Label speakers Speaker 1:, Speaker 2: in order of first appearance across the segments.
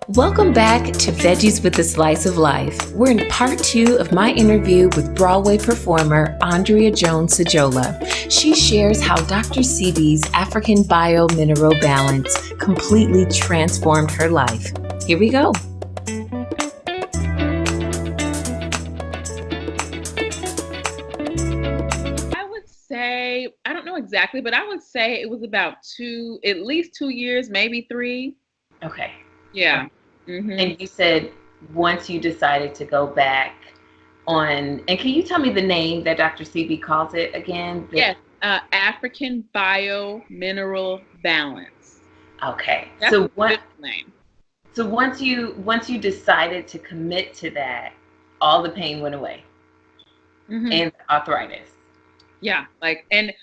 Speaker 1: Welcome back to Veggies with a Slice of Life. We're in part 2 of my interview with Broadway performer Andrea Jones Sojola. She shares how Dr. Sebi's African bio-mineral balance completely transformed her life. Here we go.
Speaker 2: I would say, I don't know exactly, but I would say it was about at least 2 years, maybe 3.
Speaker 3: Okay.
Speaker 2: Yeah.
Speaker 3: Mm-hmm. And you said once you decided to go back on, and can you tell me the name that Dr. Sebi calls it again?
Speaker 2: Yes, African bio-mineral balance.
Speaker 3: Okay.
Speaker 2: That's a good name.
Speaker 3: So once you decided to commit to that, all the pain went away. Mm-hmm. And the arthritis.
Speaker 2: Yeah, and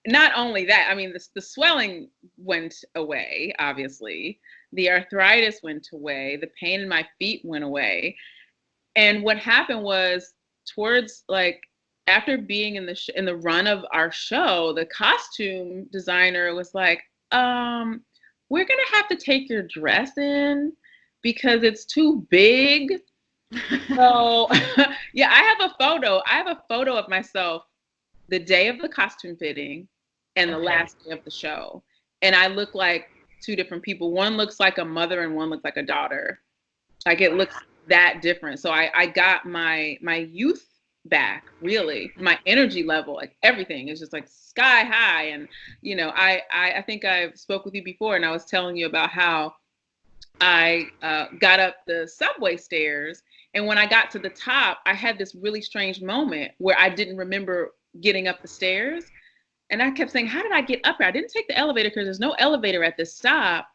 Speaker 2: not only that, I mean, the swelling went away, obviously. The arthritis went away. The pain in my feet went away. And what happened was towards after being in the run of our show, the costume designer was like, we're going to have to take your dress in because it's too big. So yeah, I have a photo of myself the day of the costume fitting and the last day of the show. And I look like 2 different people. One looks like a mother and one looks like a daughter. It looks that different. So I got my youth back, really. My energy level, everything is just sky high. And, I think I've spoke with you before and I was telling you about how I got up the subway stairs. And when I got to the top, I had this really strange moment where I didn't remember getting up the stairs. And I kept saying, how did I get up here? I didn't take the elevator because there's no elevator at this stop.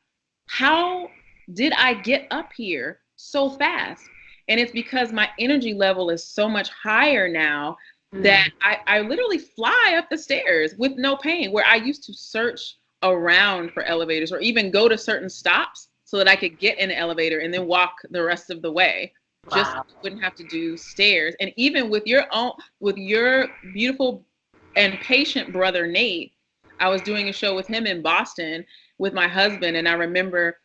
Speaker 2: How did I get up here so fast? And it's because my energy level is so much higher now that I literally fly up the stairs with no pain, where I used to search around for elevators or even go to certain stops so that I could get in an elevator and then walk the rest of the way. Wow. Just wouldn't have to do stairs. And even with your beautiful and patient brother, Nate, I was doing a show with him in Boston with my husband. And I remember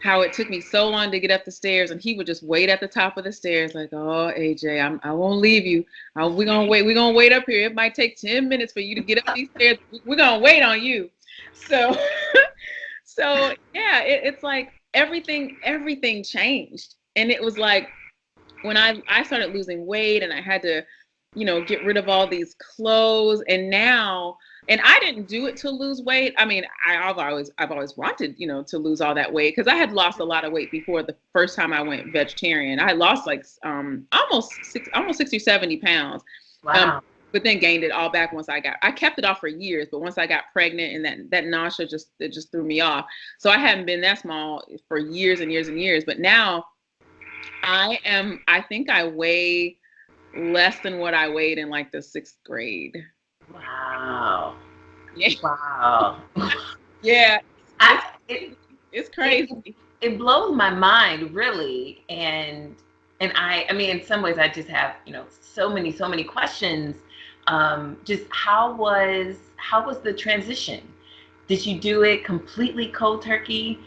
Speaker 2: how it took me so long to get up the stairs and he would just wait at the top of the stairs like, oh, AJ, I won't leave you. We're going to wait up here. It might take 10 minutes for you to get up these stairs. We're going to wait on you. So, yeah, it's like everything changed. And it was like, when I started losing weight and I had to, get rid of all these clothes and I didn't do it to lose weight. I mean, I've always wanted, to lose all that weight because I had lost a lot of weight before the first time I went vegetarian. I lost almost 60 or 70 pounds.
Speaker 3: Wow.
Speaker 2: But then gained it all back once I kept it off for years, but once I got pregnant and that nausea just threw me off. So I hadn't been that small for years and years and years, but now I think I weigh less than what I weighed in the 6th grade.
Speaker 3: Wow.
Speaker 2: Yeah.
Speaker 3: Wow.
Speaker 2: Yeah. It's crazy.
Speaker 3: It blows my mind, really. And I mean, in some ways I just have, so many questions. Just how was the transition? Did you do it completely cold turkey?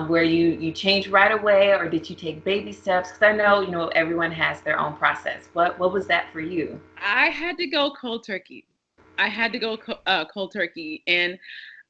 Speaker 3: Where you change right away, or did you take baby steps? Because I know, everyone has their own process. What was that for you?
Speaker 2: I had to go cold turkey. Cold turkey, and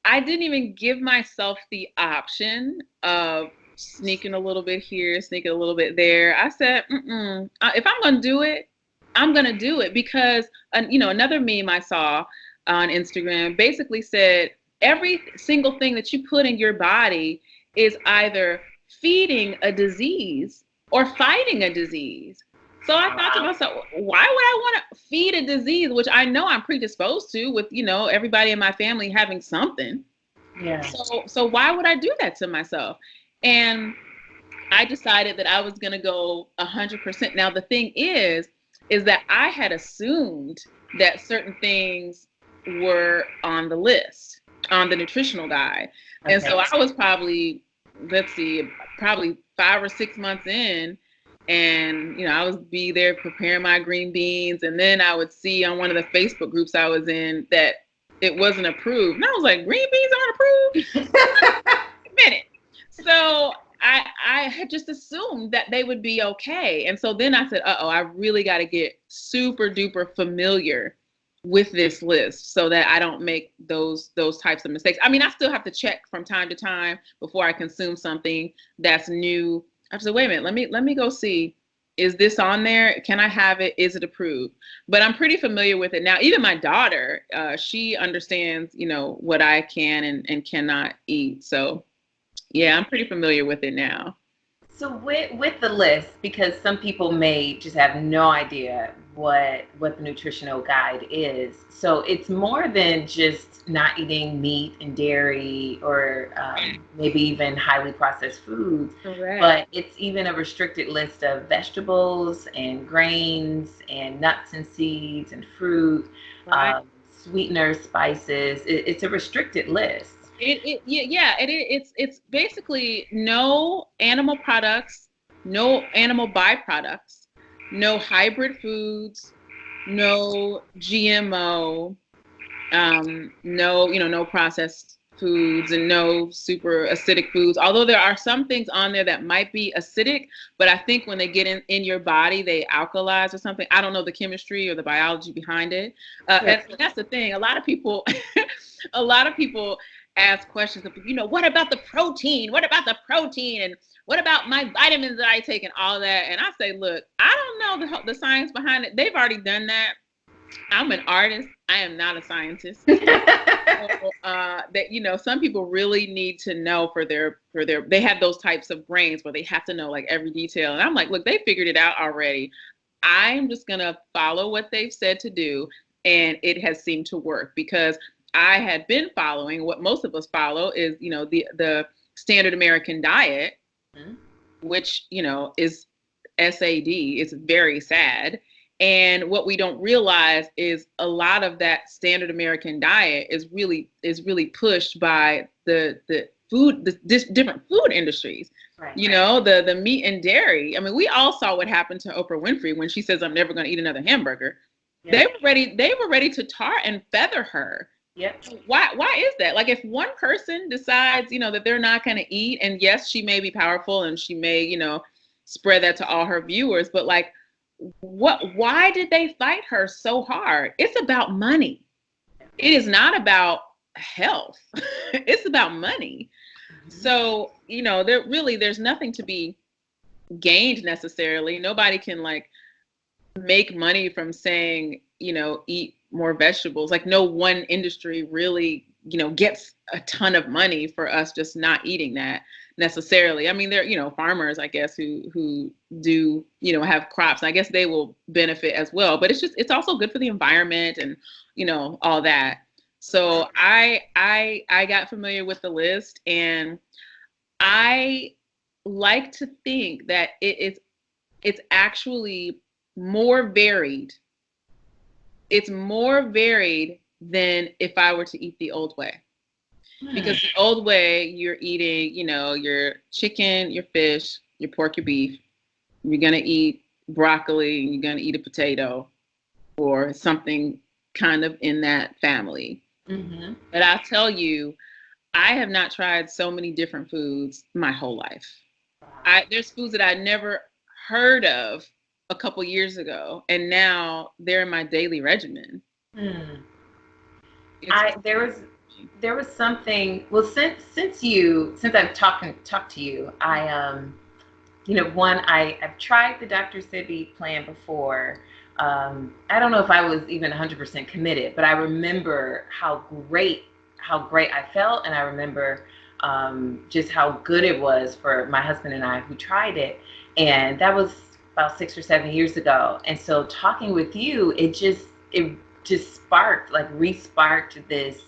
Speaker 2: I didn't even give myself the option of sneaking a little bit here, sneaking a little bit there. I said, if I'm going to do it, I'm going to do it because, another meme I saw on Instagram basically said, every single thing that you put in your body is either feeding a disease or fighting a disease. So I thought to myself, why would I want to feed a disease, which I know I'm predisposed to with, everybody in my family having something.
Speaker 3: Yeah.
Speaker 2: So why would I do that to myself? And I decided that I was going to go 100%. Now, the thing is that I had assumed that certain things were on the list, on the nutritional guide. Okay. And so I was probably 5 or 6 months in, and, I would be there preparing my green beans. And then I would see on one of the Facebook groups I was in that it wasn't approved. And I was like, green beans aren't approved? Wait a minute. So I I had just assumed that they would be okay. And so then I said, I really got to get super duper familiar with this list so that I don't make those types of mistakes. I mean, I still have to check from time to time before I consume something that's new. I have to say, wait a minute, let me go see. Is this on there? Can I have it? Is it approved? But I'm pretty familiar with it now. Even my daughter, she understands, what I can and cannot eat. So yeah, I'm pretty familiar with it now.
Speaker 3: So with the list, because some people may just have no idea what the nutritional guide is. So it's more than just not eating meat and dairy or maybe even highly processed foods.
Speaker 2: Correct.
Speaker 3: But it's even a restricted list of vegetables and grains and nuts and seeds and fruit,
Speaker 2: Right.
Speaker 3: sweeteners, spices. It's a restricted list.
Speaker 2: It's basically no animal products, no animal byproducts, no hybrid foods, no GMO, no processed foods, and no super acidic foods. Although there are some things on there that might be acidic, but I think when they get in your body, they alkalize or something. I don't know the chemistry or the biology behind it. And that's the thing. A lot of people ask questions of, what about the protein? What about the protein? And what about my vitamins that I take and all that? And I say, look, I don't know the science behind it. They've already done that. I'm an artist. I am not a scientist. So, that some people really need to know for their they have those types of brains where they have to know like every detail. And I'm like, look, they figured it out already. I'm just gonna follow what they've said to do, and it has seemed to work because I had been following what most of us follow is, the standard American diet, which, is SAD. It's very sad. And what we don't realize is a lot of that standard American diet is really pushed by the different food industries.
Speaker 3: Right.
Speaker 2: The meat and dairy. I mean, we all saw what happened to Oprah Winfrey when she says, I'm never going to eat another hamburger. Yep. They were ready to tar and feather her.
Speaker 3: Yep.
Speaker 2: Why is that? Like, if one person decides, that they're not going to eat, and yes, she may be powerful and she may, spread that to all her viewers, but like, why did they fight her so hard? It's about money. It is not about health. It's about money. So, there's nothing to be gained necessarily. Nobody can like make money from saying, eat more vegetables. Like, no one industry really, gets a ton of money for us just not eating that necessarily. I mean, there, farmers, I guess, who do, have crops. I guess they will benefit as well. But it's also good for the environment and, all that. So I got familiar with the list, and I like to think that it's actually more varied. It's more varied than if I were to eat the old way. Because the old way, you're eating, your chicken, your fish, your pork, your beef. You're going to eat broccoli, and you're going to eat a potato or something kind of in that family. Mm-hmm. But I'll tell you, I have not tried so many different foods my whole life. There's foods that I never heard of a couple years ago, and now they're in my daily regimen.
Speaker 3: There was something. Well, since I've talked to you, I've tried the Dr. Sebi plan before. I don't know if I was even 100% committed, but I remember how great I felt, and I remember just how good it was for my husband and I who tried it, and that was about 6 or 7 years ago. And so talking with you, it just re-sparked this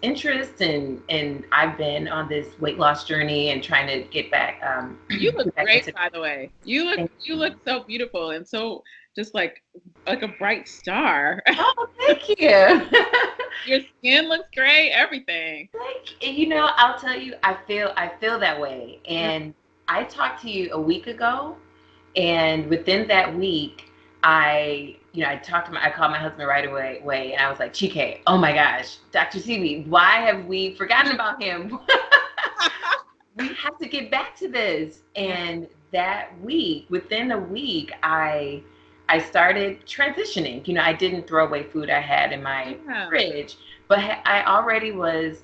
Speaker 3: interest, and I've been on this weight loss journey and trying to get back.
Speaker 2: You look great, by the way. You look so beautiful and so just like a bright star.
Speaker 3: Oh, thank you.
Speaker 2: Your skin looks great. Everything.
Speaker 3: I'll tell you, I feel that way. And I talked to you a week ago, and within that week, I called my husband right away, and I was like, Chike, oh my gosh, Dr. Sebi, why have we forgotten about him? we have to get back to this. And that week, within a week, I started transitioning. I didn't throw away food I had in my fridge, but I already was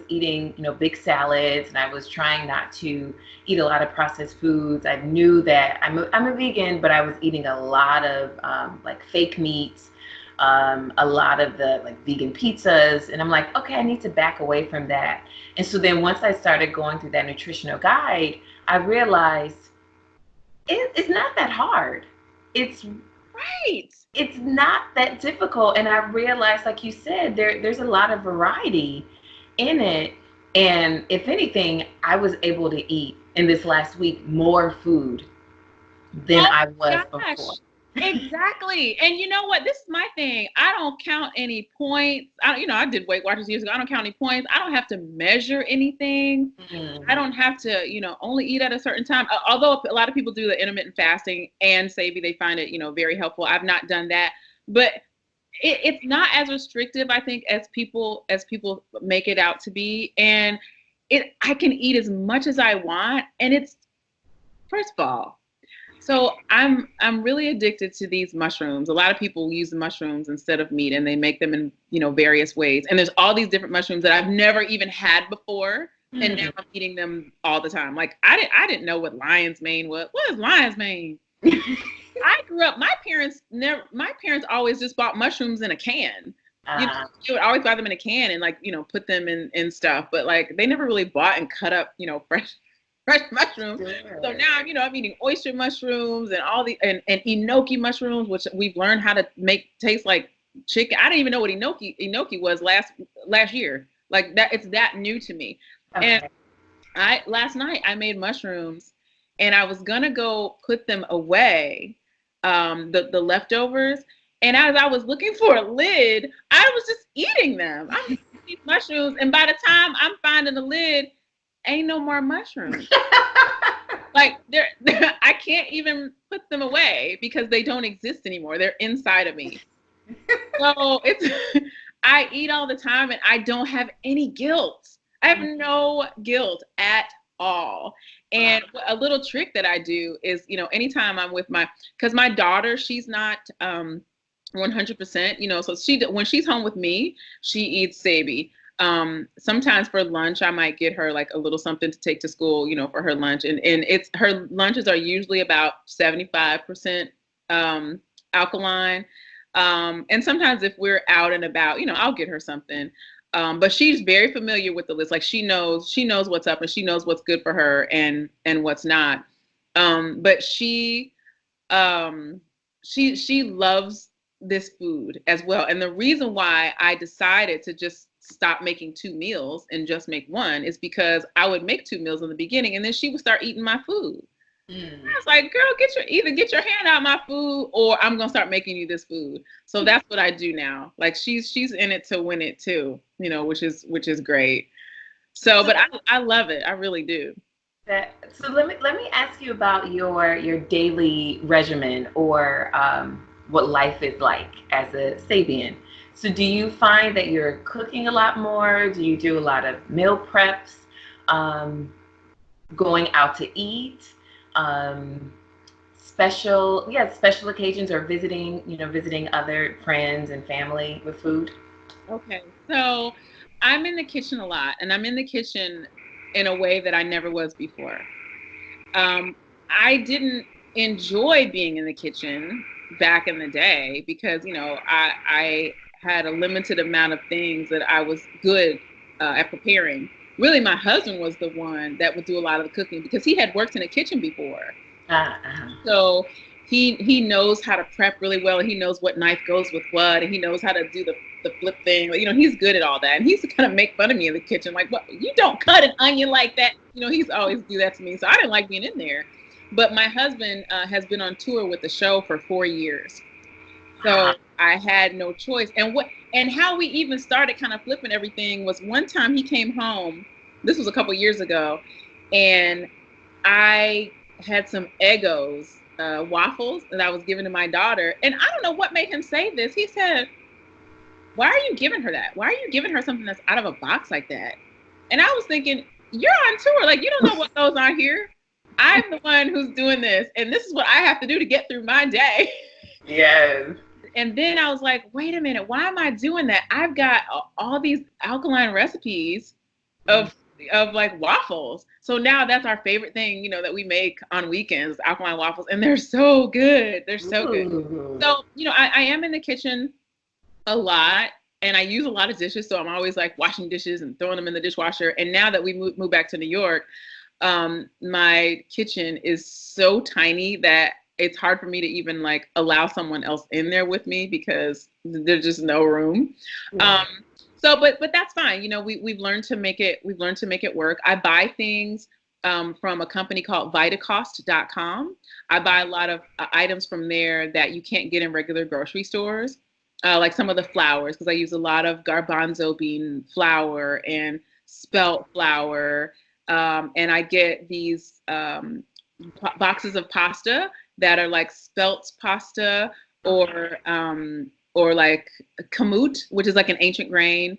Speaker 3: eating, big salads, and I was trying not to eat a lot of processed foods. I knew that I'm a vegan, but I was eating a lot of like fake meats, a lot of the like vegan pizzas, and I'm like, okay, I need to back away from that. And so then once I started going through that nutritional guide, I realized it's not that hard. It's
Speaker 2: right.
Speaker 3: It's not that difficult. And I realized, like you said, there's a lot of variety in it. And if anything, I was able to eat in this last week more food than I was before.
Speaker 2: Exactly. And you know what? This is my thing. I don't count any points. I did Weight Watchers years ago. I don't count any points. I don't have to measure anything. I don't have to, only eat at a certain time. Although a lot of people do the intermittent fasting and Sebi, they find it, very helpful. I've not done that, but it's not as restrictive, I think, as people make it out to be. And I can eat as much as I want. And it's, first of all, so I'm really addicted to these mushrooms. A lot of people use the mushrooms instead of meat, and they make them in various ways. And there's all these different mushrooms that I've never even had before, and now I'm eating them all the time. Like I didn't know what lion's mane was. What is lion's mane? I grew up. My parents always just bought mushrooms in a can. They would always buy them in a can and put them in stuff, but like they never really bought and cut up fresh mushrooms. Sure. So now, I'm eating oyster mushrooms and all the and enoki mushrooms, which we've learned how to make taste like chicken. I didn't even know what enoki was last year. Like that, it's that new to me. Okay. And last night I made mushrooms, and I was gonna go put them away, the leftovers. And as I was looking for a lid, I was just eating them. I'm eating mushrooms, and by the time I'm finding the lid, ain't no more mushrooms. Like I can't even put them away because they don't exist anymore. They're inside of me. So I eat all the time, and I don't have any guilt. I have no guilt at all. And a little trick that I do is, anytime I'm with because my daughter, she's not 100%, so when she's home with me, she eats Sebi. Sometimes for lunch, I might get her like a little something to take to school, for her lunch. And her lunches are usually about 75% alkaline. And sometimes if we're out and about, I'll get her something. But she's very familiar with the list. Like she knows what's up, and she knows what's good for her and what's not. But she loves this food as well. And the reason why I decided to just stop making 2 meals and just make one is because I would make 2 meals in the beginning, and then she would start eating my food. I was like, girl, either get your hand out my food, or I'm gonna start making you this food. So that's what I do now. Like she's in it to win it too, which is great. So, but I love it. I really do.
Speaker 3: So let me ask you about your daily regimen, or what life is like as a Sabian. So do you find that you're cooking a lot more? Do you do a lot of meal preps, going out to eat, special occasions, or visiting other friends and family with food?
Speaker 2: Okay, so I'm in the kitchen a lot, and I'm in the kitchen in a way that I never was before. I didn't enjoy being in the kitchen back in the day because, I had a limited amount of things that I was good at preparing. Really, my husband was the one that would do a lot of the cooking because he had worked in a kitchen before. So he knows how to prep really well, and he knows what knife goes with what, and he knows how to do the flip thing. He's good at all that. And he used to kind of make fun of me in the kitchen, like, "What? You don't cut an onion like that." He's always do that to me. So I didn't like being in there. But my husband has been on tour with the show for 4 years. So I had no choice. And how we even started kind of flipping everything was one time he came home. This was a couple years ago, and I had some Eggos waffles that I was giving to my daughter. And I don't know what made him say this. He said, "Why are you giving her that? Why are you giving her something that's out of a box like that?" And I was thinking, you're on tour. Like, you don't know what goes on here. I'm the one who's doing this, and this is what I have to do to get through my day.
Speaker 3: Yes.
Speaker 2: And then I was like, wait a minute, why am I doing that? I've got all these alkaline recipes of like waffles. So now that's our favorite thing, that we make on weekends, alkaline waffles, and they're so good. They're so good. So, I am in the kitchen a lot, and I use a lot of dishes. So I'm always like washing dishes and throwing them in the dishwasher. And now that we moved back to New York, my kitchen is so tiny that it's hard for me to even like allow someone else in there with me because there's just no room. Yeah. But that's fine. We've learned to make it work. I buy things from a company called Vitacost.com. I buy a lot of items from there that you can't get in regular grocery stores, like some of the flours, because I use a lot of garbanzo bean flour and spelt flour. And I get these boxes of pasta that are like spelt pasta or like kamut, which is like an ancient grain.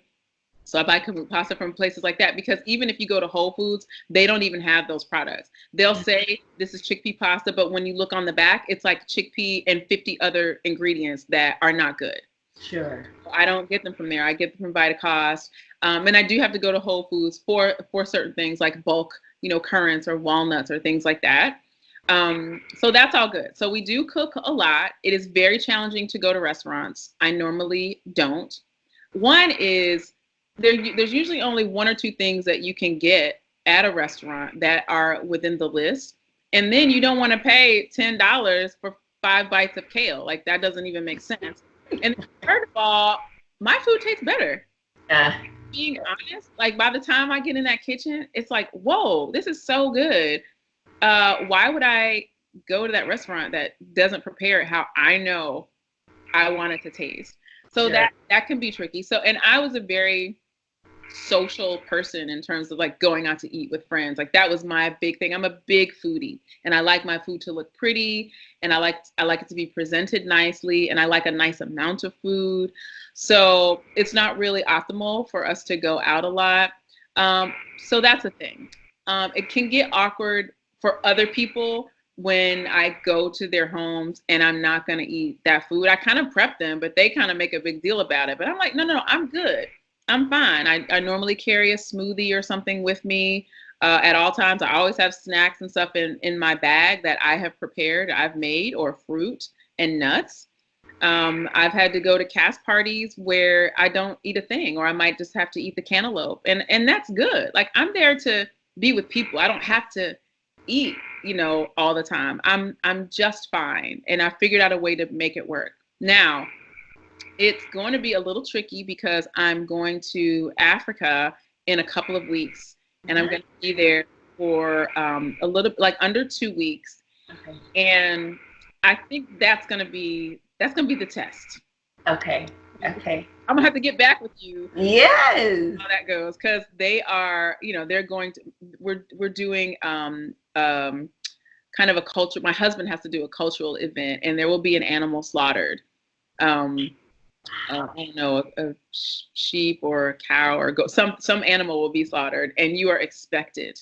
Speaker 2: So I buy kamut pasta from places like that, because even if you go to Whole Foods, they don't even have those products. They'll say this is chickpea pasta, but when you look on the back, it's like chickpea and 50 other ingredients that are not good.
Speaker 3: Sure.
Speaker 2: I don't get them from there. I get them from Vitacost. And I do have to go to Whole Foods for certain things like bulk, currants or walnuts or things like that. So that's all good. So we do cook a lot. It is very challenging to go to restaurants. I normally don't. One is there's usually only one or two things that you can get at a restaurant that are within the list. And then you don't want to pay $10 for 5 bites of kale. Like, that doesn't even make sense. And third of all, my food tastes better. Being honest, like by the time I get in that kitchen, it's like, whoa, this is so good. Why would I go to that restaurant that doesn't prepare it how I know I want it to taste? So that can be tricky. So, and I was a very social person in terms of like going out to eat with friends. Like, that was my big thing. I'm a big foodie, and I like my food to look pretty, and I like it to be presented nicely, and I like a nice amount of food. So it's not really optimal for us to go out a lot. So that's a thing. It can get awkward for other people when I go to their homes and I'm not going to eat that food. I kind of prep them, but they kind of make a big deal about it. But I'm like, no, I'm good. I'm fine. I normally carry a smoothie or something with me at all times. I always have snacks and stuff in my bag that I have prepared, I've made, or fruit and nuts. I've had to go to cast parties where I don't eat a thing, or I might just have to eat the cantaloupe. And that's good. Like, I'm there to be with people. I don't have to eat, all the time. I'm just fine. And I figured out a way to make it work. Now, it's going to be a little tricky because I'm going to Africa in a couple of weeks, and I'm going to be there for a little, like under 2 weeks. Okay. And I think that's going to be the test. Okay. I'm gonna have to get back with you.
Speaker 3: Yes.
Speaker 2: How that goes, because they are, they're going to. We're doing kind of a culture. My husband has to do a cultural event, and there will be an animal slaughtered. I don't know, a sheep or a cow or goat. Some animal will be slaughtered, and you are expected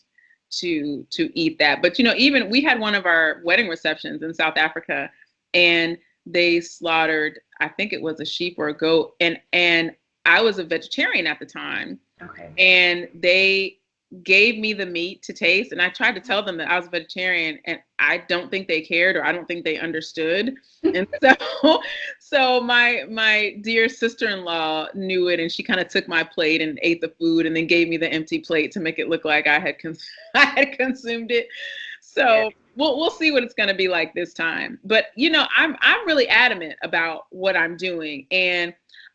Speaker 2: to eat that. But even we had one of our wedding receptions in South Africa, and they slaughtered, I think it was a sheep or a goat, and I was a vegetarian at the time. Okay. And they gave me the meat to taste, and I tried to tell them that I was a vegetarian, and I don't think they cared, or I don't think they understood. And so my dear sister-in-law knew it, and she kind of took my plate and ate the food, and then gave me the empty plate to make it look like I had consumed it. So we'll see what it's going to be like this time. But I'm really adamant about what I'm doing, and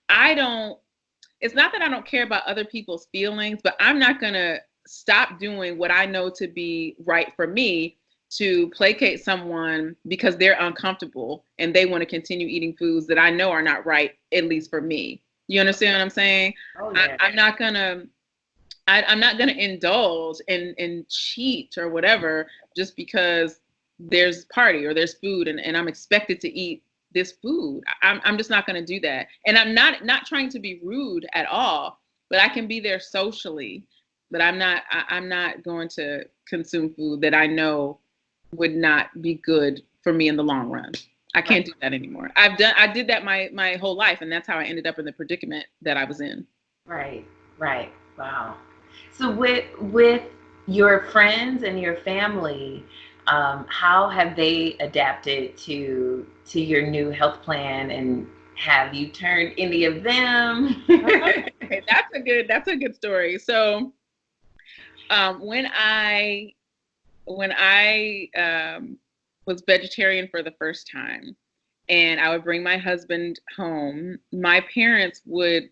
Speaker 2: it's not that I don't care about other people's feelings, but I'm not going to stop doing what I know to be right for me to placate someone because they're uncomfortable and they want to continue eating foods that I know are not right, at least for me. You understand what I'm saying? Oh, yeah. I'm not gonna indulge and cheat or whatever just because there's party or there's food and I'm expected to eat this food. I'm just not going to do that. And I'm not trying to be rude at all, but I can be there socially but I'm not going to consume food that I know would not be good for me in the long run. I can't do that anymore. I did that my whole life, and that's how I ended up in the predicament that I was in.
Speaker 3: Right. Wow. So with your friends and your family, how have they adapted to your new health plan, and have you turned any of them?
Speaker 2: Okay, that's a good story. So when I was vegetarian for the first time, and I would bring my husband home, my parents would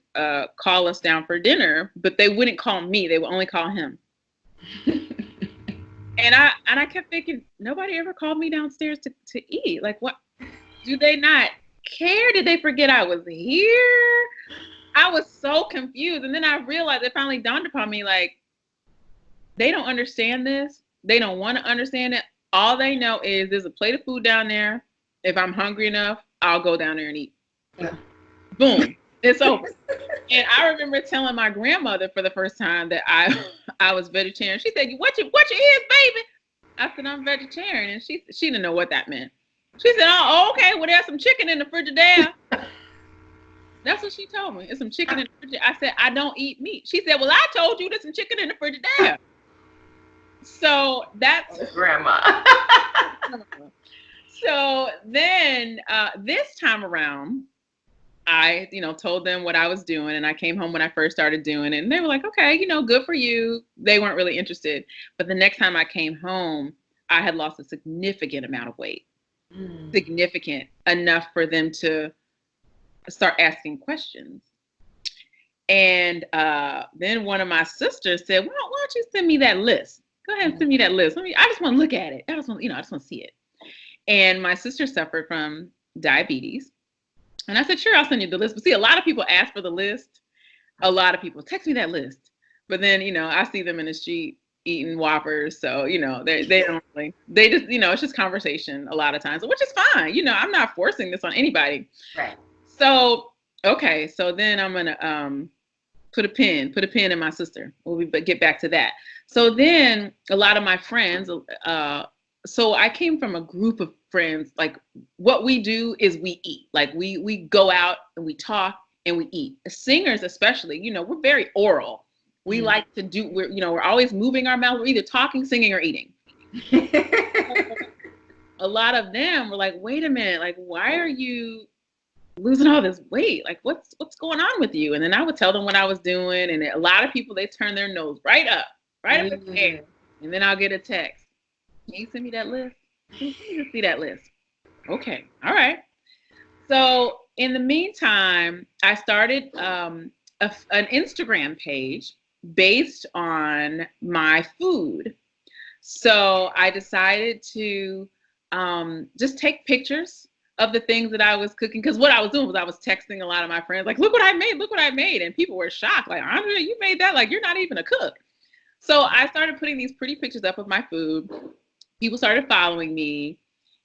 Speaker 2: call us down for dinner, but they wouldn't call me. They would only call him. And I kept thinking, nobody ever called me downstairs to eat. Like, what? Do they not care? Did they forget I was here? I was so confused. And then I realized, it finally dawned upon me, like, they don't understand this. They don't want to understand it. All they know is there's a plate of food down there. If I'm hungry enough, I'll go down there and eat.
Speaker 3: Yeah.
Speaker 2: Boom. It's over. And I remember telling my grandmother for the first time that I was vegetarian. She said, what you is, baby? I said, I'm vegetarian. And she didn't know what that meant. She said, oh, okay, well, there's some chicken in the Frigidaire. That's what she told me. It's some chicken in the Frigidaire. I said, I don't eat meat. She said, well, I told you there's some chicken in the Frigidaire. So that's
Speaker 3: grandma.
Speaker 2: So then this time around, I, told them what I was doing, and I came home when I first started doing it, and they were like, okay, good for you. They weren't really interested. But the next time I came home, I had lost a significant amount of weight. Significant enough for them to start asking questions. And then one of my sisters said, well, why don't you send me that list? Go ahead and send me that list. I just want to look at it. I just want to see it. And my sister suffered from diabetes. And I said, sure, I'll send you the list. But see, a lot of people ask for the list. A lot of people text me that list. But then, I see them in the street eating Whoppers. So, they don't really, they just, it's just conversation a lot of times, which is fine. I'm not forcing this on anybody.
Speaker 3: Right.
Speaker 2: So, okay. So then I'm going to put a pin in my sister. We'll get back to that. So then a lot of my friends, so I came from a group of friends, like what we do is we eat. Like we go out and we talk and we eat. Singers especially, we're very oral. We like to do, we're always moving our mouth. We're either talking, singing, or eating. A lot of them were like, wait a minute, like, why are you losing all this weight? Like, what's going on with you? And then I would tell them what I was doing. And a lot of people, they turn their nose right up in the air. And then I'll get a text. Can you send me that list? Can you see that list? Okay. All right. So in the meantime, I started an Instagram page based on my food. So I decided to just take pictures of the things that I was cooking. Because what I was doing was I was texting a lot of my friends, like, look what I made. And people were shocked. Like, Andrea, you made that? Like, you're not even a cook. So I started putting these pretty pictures up of my food. People started following me.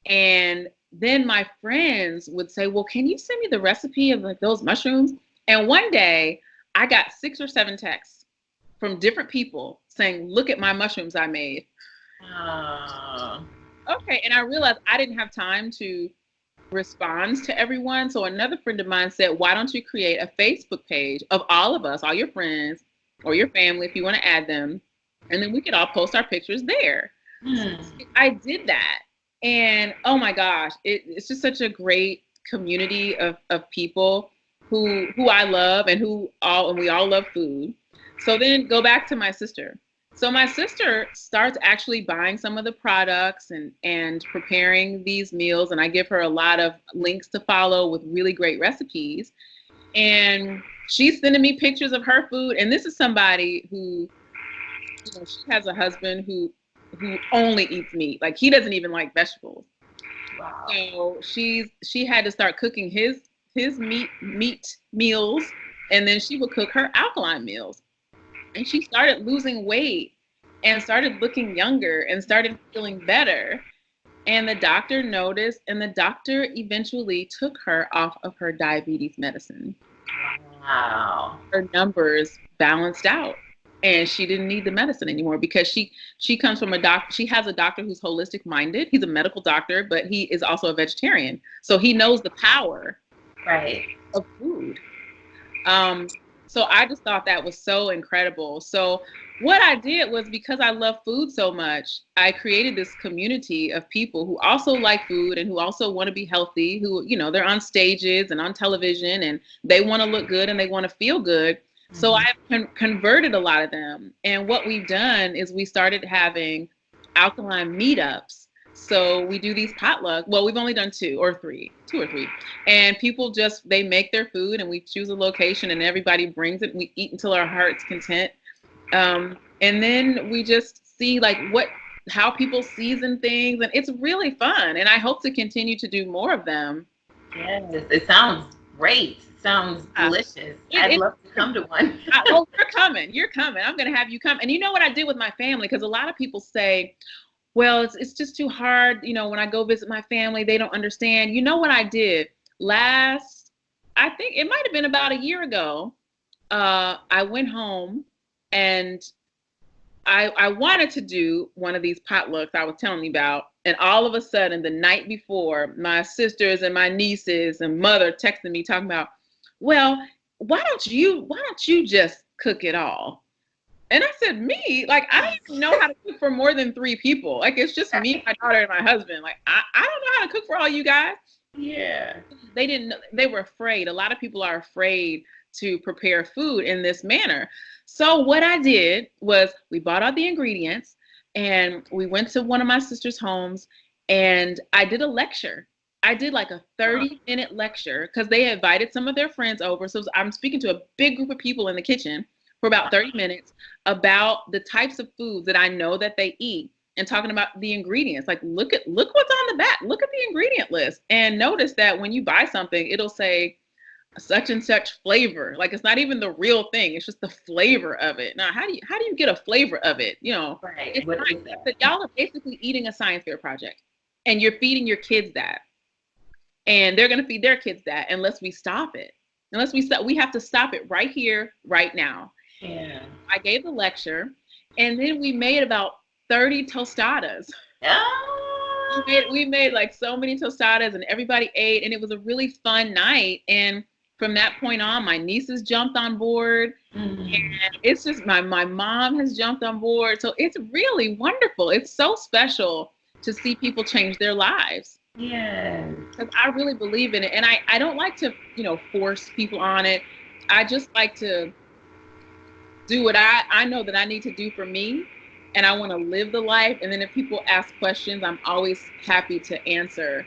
Speaker 2: And then my friends would say, well, can you send me the recipe of like those mushrooms? And one day I got 6 or 7 texts from different people saying, look at my mushrooms I made. Okay. And I realized I didn't have time to respond to everyone. So another friend of mine said, why don't you create a Facebook page of all of us, all your friends or your family, if you want to add them, and then we could all post our pictures there. So I did that. And oh my gosh, it's just such a great community of people who I love and we all love food. So then go back to my sister. So my sister starts actually buying some of the products and preparing these meals. And I give her a lot of links to follow with really great recipes. And she's sending me pictures of her food. And this is somebody who, she has a husband who only eats meat. Like, he doesn't even like vegetables. Wow. So she had to start cooking his meat meals, and then she would cook her alkaline meals. And she started losing weight and started looking younger and started feeling better. And the doctor noticed, and the doctor eventually took her off of her diabetes medicine.
Speaker 3: Wow.
Speaker 2: Her numbers balanced out. and she didn't need the medicine anymore because she comes from a doctor. She has a doctor who's holistic minded. He's a medical doctor, but he is also a vegetarian. So he knows the power of food. So I just thought that was so incredible. So what I did was, because I love food so much, I created this community of people who also like food and who also want to be healthy, who, you know, they're on stages and on television and they want to look good and they want to feel good. So I've converted a lot of them. And what we've done is we started having alkaline meetups. So we do these potluck. Well, we've only done two or three. And people just, they make their food and we choose a location and everybody brings it. We eat until our heart's content. And then we just see like how people season things, and it's really fun. And I hope to continue to do more of them.
Speaker 3: Yes, it sounds great. It sounds delicious. I'd love to come to one.
Speaker 2: Oh, you're coming. I'm going to have you come. And you know what I did with my family? Because a lot of people say, well, it's just too hard. You know, when I go visit my family, they don't understand. You know what I did I think it might have been about a year ago. I went home and I wanted to do one of these potlucks I was telling you about. And all of a sudden, the night before, my sisters and my nieces and mother texted me talking about, well, why don't you just cook it all? And I said, me? Like, I don't even know how to cook for more than 3 people. Like, it's just me, my daughter, and my husband. Like, I don't know how to cook for all you guys.
Speaker 3: Yeah.
Speaker 2: They didn't know. They were afraid. A lot of people are afraid to prepare food in this manner. So what I did was we bought all the ingredients and we went to one of my sister's homes and I did a lecture. I did like a 30-minute lecture because they invited some of their friends over. So I'm speaking to a big group of people in the kitchen for about 30 minutes about the types of foods that I know that they eat and talking about the ingredients. Like, look what's on the back. Look at the ingredient list and notice that when you buy something, it'll say such and such flavor. Like, it's not even the real thing. It's just the flavor of it. Now, how do you get a flavor of it? You know,
Speaker 3: right.
Speaker 2: Y'all are basically eating a science fair project and you're feeding your kids that. And they're going to feed their kids that unless we stop it. We have to stop it right here, right now.
Speaker 3: Yeah.
Speaker 2: I gave the lecture and then we made about 30 tostadas.
Speaker 3: Oh.
Speaker 2: We made like so many tostadas and everybody ate and it was a really fun night. And from that point on, my nieces jumped on board and it's just my mom has jumped on board. So it's really wonderful. It's so special to see people change their lives.
Speaker 3: Yeah.
Speaker 2: Because I really believe in it. And I don't like to, force people on it. I just like to do what I know that I need to do for me. And I want to live the life. And then if people ask questions, I'm always happy to answer.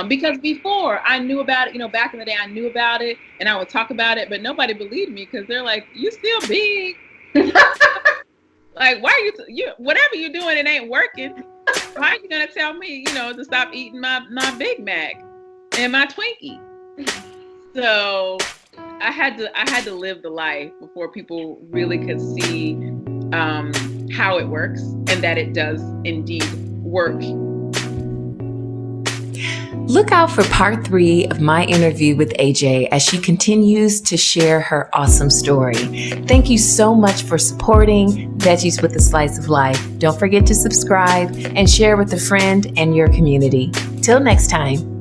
Speaker 2: Because before I knew about it, back in the day, I knew about it and I would talk about it, but nobody believed me because they're like, you still big. Like, why are you whatever you're doing, it ain't working. Why are you going to tell me, to stop eating my Big Mac and my Twinkie? So I had to live the life before people really could see how it works and that it does indeed work.
Speaker 1: Look out for part 3 of my interview with AJ as she continues to share her awesome story. Thank you so much for supporting Veggies with a Slice of Life. Don't forget to subscribe and share with a friend and your community. Till next time.